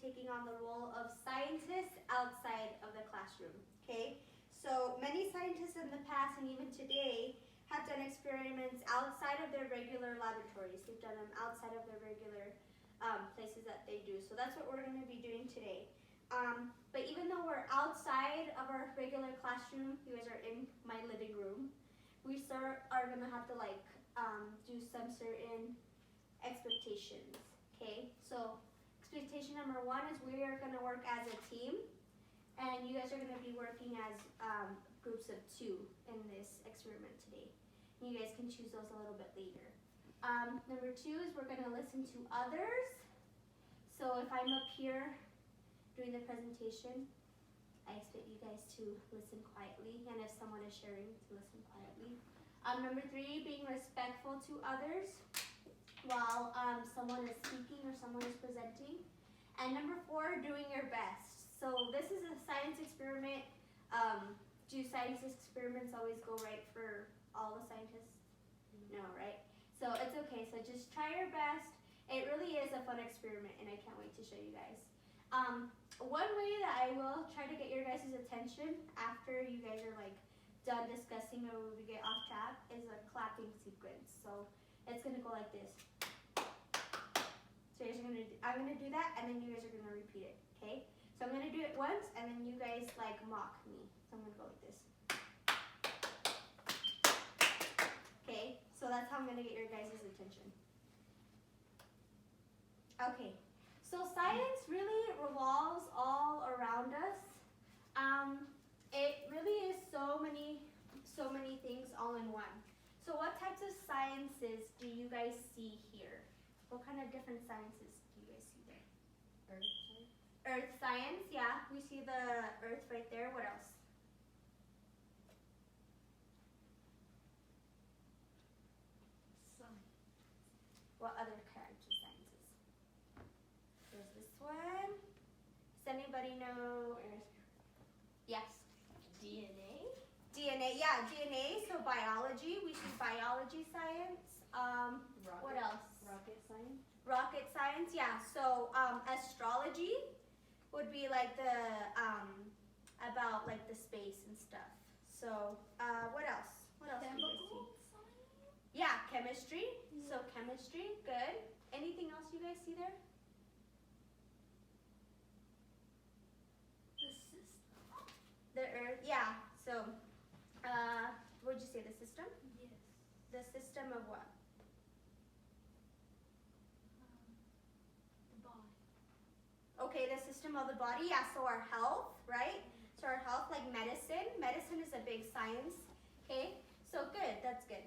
taking on the role of scientists outside of the classroom, okay? So many scientists in the past and even today have done experiments outside of their regular laboratories. They've done them outside of their regular places that they do. So that's what we're going to be doing today. But even though we're outside of our regular classroom, you guys are in my living room, we are going to have to like do some certain expectations, okay? So expectation number one is we are going to work as a team, and you guys are going to be working as groups of 2 in this experiment today. And you guys can choose those a little bit later. Number 2 is we're going to listen to others. So if I'm up here doing the presentation, I expect you guys to listen quietly, and if someone is sharing, to listen quietly. Number 3, being respectful to others while someone is speaking or someone is presenting. And number 4, doing your best. So this is a science experiment. Do science experiments always go right for all the scientists? No, right? So it's okay, so just try your best. It really is a fun experiment, and I can't wait to show you guys. One way that I will try to get your guys' attention after you guys are like done discussing or we get off track is a clapping sequence. So it's gonna go like this. So you guys are I'm gonna do that, and then you guys are gonna repeat it, okay? So I'm gonna do it once, and then you guys like mock me. So I'm gonna go like this. Okay, so that's how I'm gonna get your guys' attention. Okay, so science really revolves all around us. It really is so many things all in one. So what types of sciences do you guys see here? What kind of different sciences do you guys see there? Earth science. Earth science, yeah. We see the earth right there. What else? Science. What other kinds of sciences? There's this one. Does anybody know? Yes. DNA. DNA, yeah, DNA. So biology. We see biology science. What else? Rocket science. Rocket science, yeah. So astrology would be like the about like the space and stuff. So what else? What else do you guys see? Chemical science. Yeah, chemistry. So chemistry, good. Anything else you guys see there? The system. The earth, yeah. So what would you say, the system? Yes. The system of what? The body. Okay, the system of the body, yeah, so our health, right? So our health, like medicine. Medicine is a big science, okay? So good, that's good.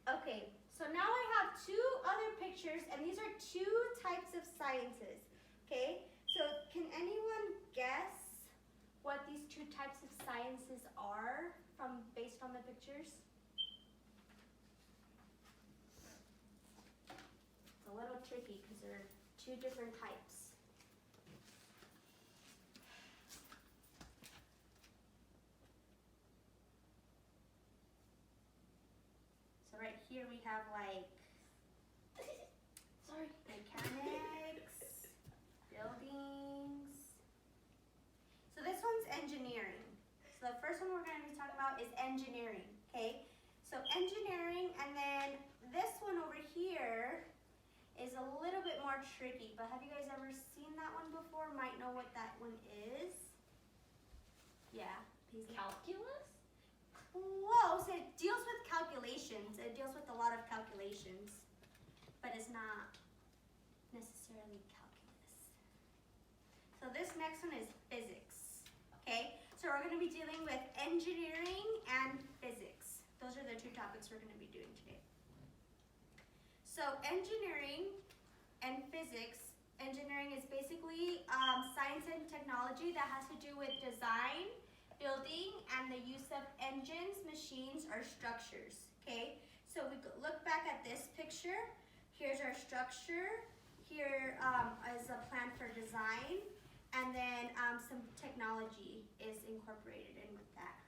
Okay, so now I have 2 other pictures, and these are 2 types of sciences, okay? So can anyone guess what these 2 types of sciences are based on the pictures? It's a little tricky because there are 2 different types. So right here we have like Sorry. mechanics, buildings. So this one's engineering. So the first one we're going to be talking about is engineering, okay? So engineering, and then this one over here is a little bit more tricky, but have you guys ever seen that one before? Might know what that one is? Yeah. Calculus. Close. It deals with calculations. It deals with a lot of calculations, but it's not necessarily calculus. So this next one is physics, okay? So we're going to be dealing with engineering and physics. Those are the 2 topics we're going to be doing today. So engineering and physics, engineering is basically science and technology that has to do with design, building, and the use of engines, machines, or structures, okay? So we could look back at this picture. Here's our structure. Here is a plan for design, and then some technology is incorporated in with that.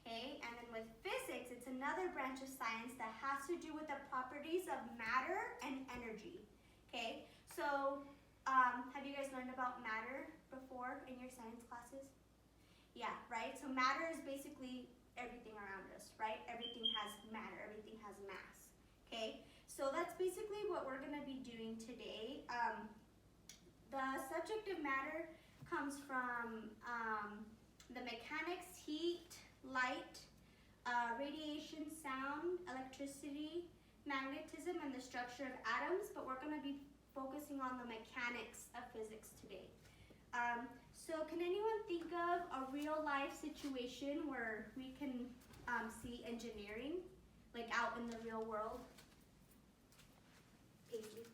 Okay, and then with physics, it's another branch of science that has to do with the properties of matter and energy. Okay, so have you guys learned about matter before in your science classes? Yeah, right? So matter is basically everything around us, right? Everything has matter, everything has mass, okay? So that's basically what we're gonna be doing today. The subject of matter comes from the mechanics, heat, light, radiation, sound, electricity, magnetism, and the structure of atoms, but we're gonna be focusing on the mechanics of physics today. So can anyone think of a real life situation where we can see engineering, like out in the real world? Paisley?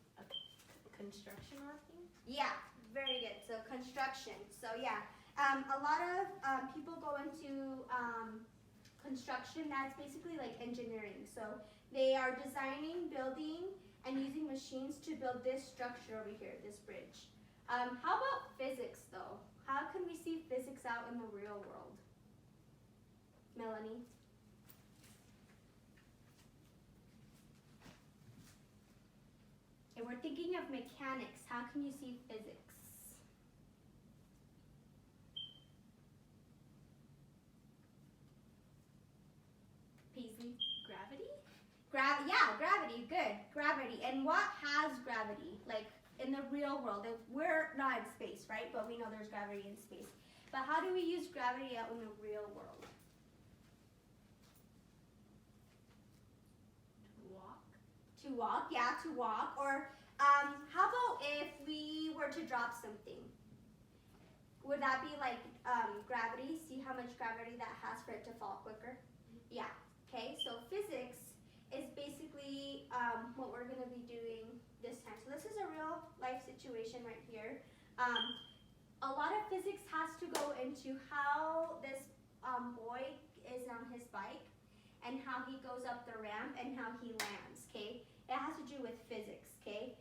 Construction working? Yeah, very good. So construction. So yeah, a lot of people go into construction. That's basically like engineering. So they are designing, building, and using machines to build this structure over here, this bridge. How about physics though? How can we see physics out in the real world? Melanie? If we're thinking of mechanics, how can you see physics? Paisley? Gravity? Yeah, gravity, good. Gravity. And what has gravity? Like in the real world, if we're not in space, right? But we know there's gravity in space. But how do we use gravity out in the real world? To walk? To walk, yeah, to walk. Or how about if we were to drop something? Would that be like gravity? See how much gravity that has for it to fall quicker? Yeah, okay, so physics is basically what we're going to be doing this time. So this is a real life situation right here. A lot of physics has to go into how this boy is on his bike and how he goes up the ramp and how he lands, okay? It has to do with physics, okay?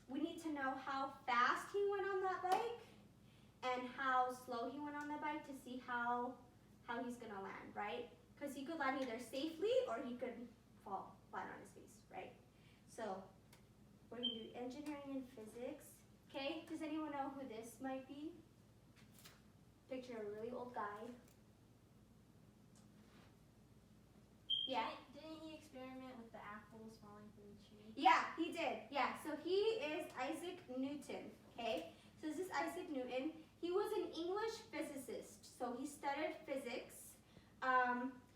We need to know how fast he went on that bike and how slow he went on the bike to see how he's gonna land, right? Because he could land either safely or he could fall flat on his face, right? So we're gonna do engineering and physics. Okay, does anyone know who this might be? Picture a really old guy. Yeah. Didn't he experiment with the apples falling from the tree? Yeah, he did. Yeah, so he is Isaac Newton, okay? So this is Isaac Newton. He was an English physicist, so he studied physics.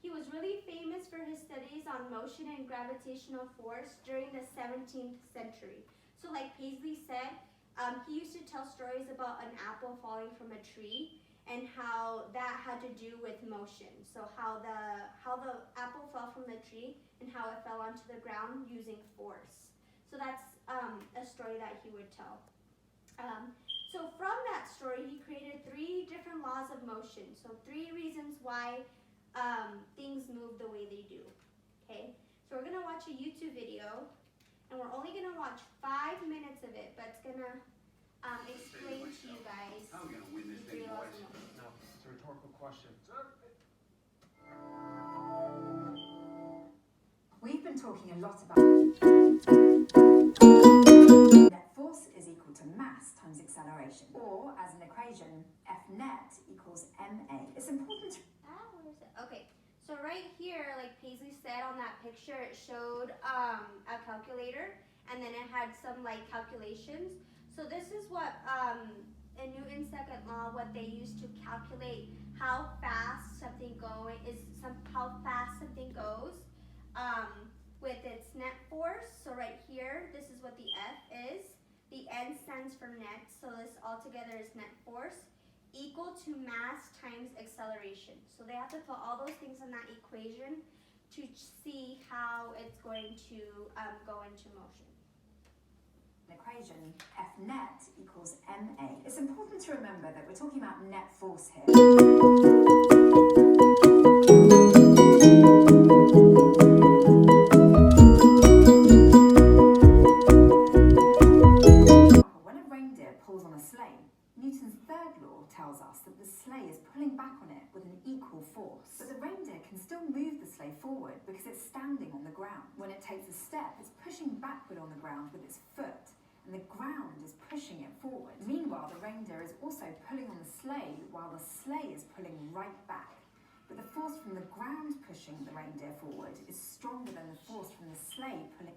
He was really famous for his studies on motion and gravitational force during the 17th century. So like Paisley said, he used to tell stories about an apple falling from a tree and how that had to do with motion. So how the apple fell from the tree and how it fell onto the ground using force. So that's a story that he would tell. So from that story, he created 3 different laws of motion. So 3 reasons why things move the way they do. Okay, so we're gonna watch a YouTube video, and we're only gonna watch 5 minutes of it, but it's gonna explain to you guys. How are we gonna win this these 3 thing, laws boys? of motion. No, it's a rhetorical question. We've been talking a lot about net force is equal to mass times acceleration, or as an equation, F net equals ma. It's important to Where is it? Okay, so right here, like Paisley said on that picture, it showed a calculator, and then it had some like calculations. So this is what in Newton's second law, what they use to calculate how fast something goes with its net force. So right here, this is what the F is. The N stands for net, so this altogether is net force equal to mass times acceleration. So they have to put all those things in that equation to see how it's going to go into motion. an equation, F net equals ma. It's important to remember that we're talking about net force here. When a reindeer pulls on a sleigh, Newton's third law tells us that the sleigh is pulling back on it with an equal force. But the reindeer can still move the sleigh forward because it's standing on the ground. When it takes a step, it's pushing backward on the ground with its foot, and and the ground is pushing it forward. Meanwhile, the reindeer is also pulling on the sleigh while the sleigh is pulling right back. But the force from the ground pushing the reindeer forward is stronger than the force from the sleigh pulling